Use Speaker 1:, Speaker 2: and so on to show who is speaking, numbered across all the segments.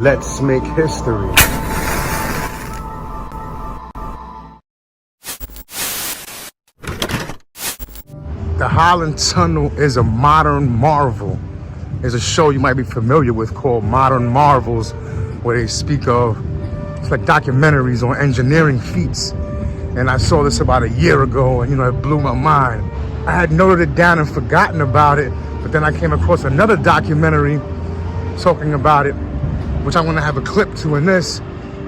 Speaker 1: Let's make history. The Holland Tunnel is a modern marvel. There's a show you might be familiar with called Modern Marvels, where they speak of, it's like documentaries on engineering feats. And I saw this about a year ago, and it blew my mind. I had noted it down and forgotten about it, but then I came across another documentary talking about it, which I'm gonna have a clip to in this.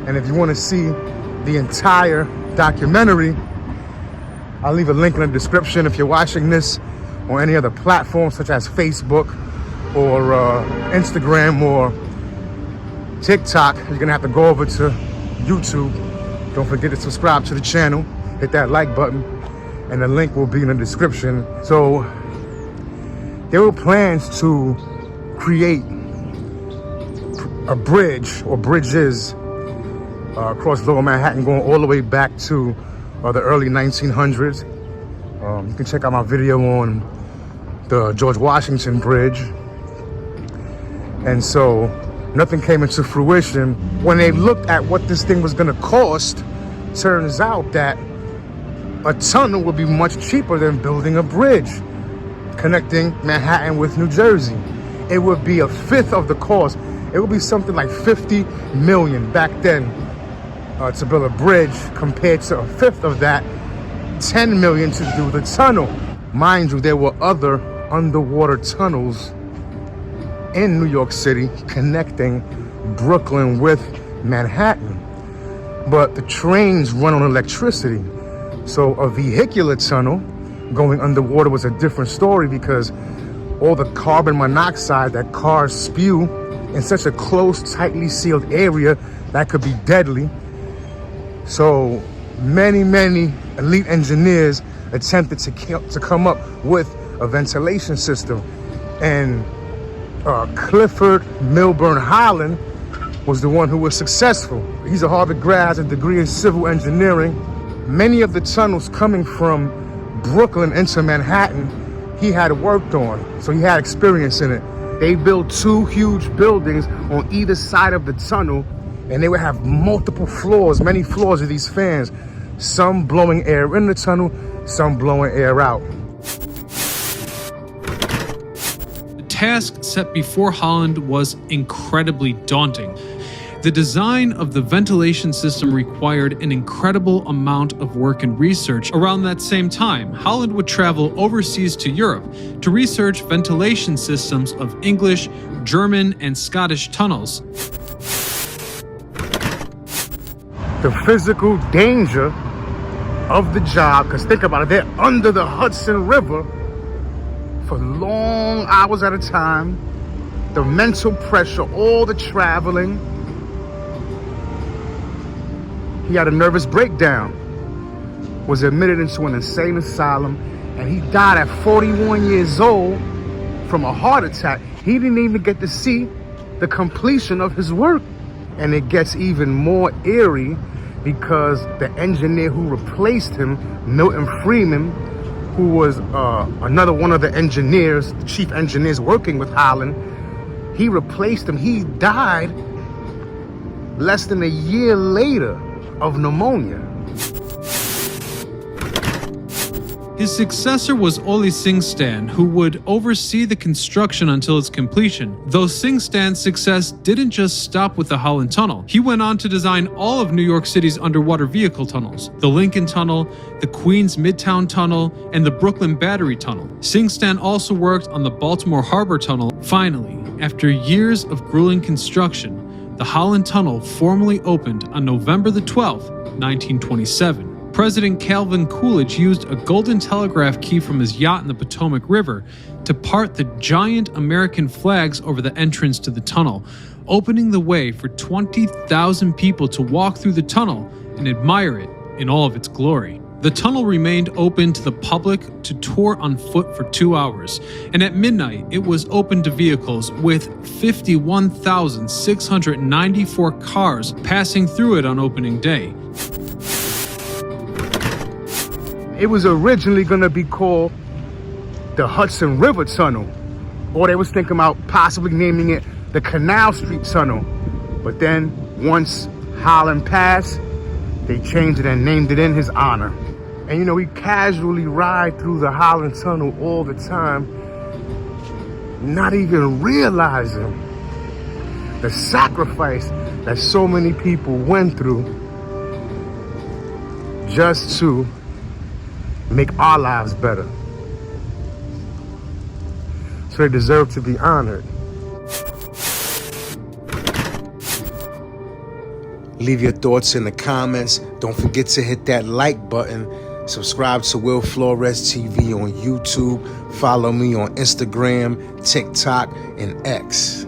Speaker 1: And if you wanna see the entire documentary, I'll leave a link in the description. If you're watching this on any other platform, such as Facebook or Instagram or TikTok, you're gonna have to go over to YouTube. Don't forget to subscribe to the channel, hit that like button, and the link will be in the description. So there were plans to create a bridge or bridges across Lower Manhattan, going all the way back to the early 1900s. You can check out my video on the George Washington Bridge. And so nothing came into fruition. When they looked at what this thing was gonna cost, turns out that a tunnel would be much cheaper than building a bridge connecting Manhattan with New Jersey. It would be a fifth of the cost. It would be something like 50 million back then to build a bridge, compared to a fifth of that, 10 million to do the tunnel. Mind you, there were other underwater tunnels in New York City connecting Brooklyn with Manhattan. But the trains run on electricity. So a vehicular tunnel going underwater was a different story, because all the carbon monoxide that cars spew in such a close, tightly sealed area, that could be deadly. So many elite engineers attempted to come up with a ventilation system. And Clifford Milburn Holland was the one who was successful. He's a Harvard grad, has a degree in civil engineering. Many of the tunnels coming from Brooklyn into Manhattan, he had worked on, so he had experience in it. They built two huge buildings on either side of the tunnel, and they would have multiple floors, many floors of these fans, some blowing air in the tunnel, some blowing air out.
Speaker 2: The task set before Holland was incredibly daunting. The design of the ventilation system required an incredible amount of work and research. Around that same time, Holland would travel overseas to Europe to research ventilation systems of English, German, and Scottish tunnels.
Speaker 1: The physical danger of the job, because think about it, they're under the Hudson River for long hours at a time. The mental pressure, all the traveling. He had a nervous breakdown, was admitted into an insane asylum, and he died at 41 years old from a heart attack. He didn't even get to see the completion of his work. And it gets even more eerie, because the engineer who replaced him, Milton Freeman, who was another one of the engineers, the chief engineers working with Holland, he replaced him. He died less than a year later of pneumonia.
Speaker 2: His successor was Ole Singstan, who would oversee the construction until its completion. Though Singstan's success didn't just stop with the Holland Tunnel, he went on to design all of New York City's underwater vehicle tunnels: the Lincoln Tunnel, the Queens Midtown Tunnel, and the Brooklyn Battery Tunnel. Singstan also worked on the Baltimore Harbor Tunnel. Finally, after years of grueling construction, the Holland Tunnel formally opened on November the 12th, 1927. President Calvin Coolidge used a golden telegraph key from his yacht in the Potomac River to part the giant American flags over the entrance to the tunnel, opening the way for 20,000 people to walk through the tunnel and admire it in all of its glory. The tunnel remained open to the public to tour on foot for 2 hours, and at midnight it was open to vehicles, with 51,694 cars passing through it on opening day.
Speaker 1: It was originally going to be called the Hudson River Tunnel, or they was thinking about possibly naming it the Canal Street Tunnel. But then once Holland passed, they changed it and named it in his honor. And you know, we casually ride through the Holland Tunnel all the time, not even realizing the sacrifice that so many people went through just to make our lives better. So they deserve to be honored. Leave your thoughts in the comments. Don't forget to hit that like button. Subscribe to Will Flores TV on YouTube. Follow me on Instagram, TikTok, and X.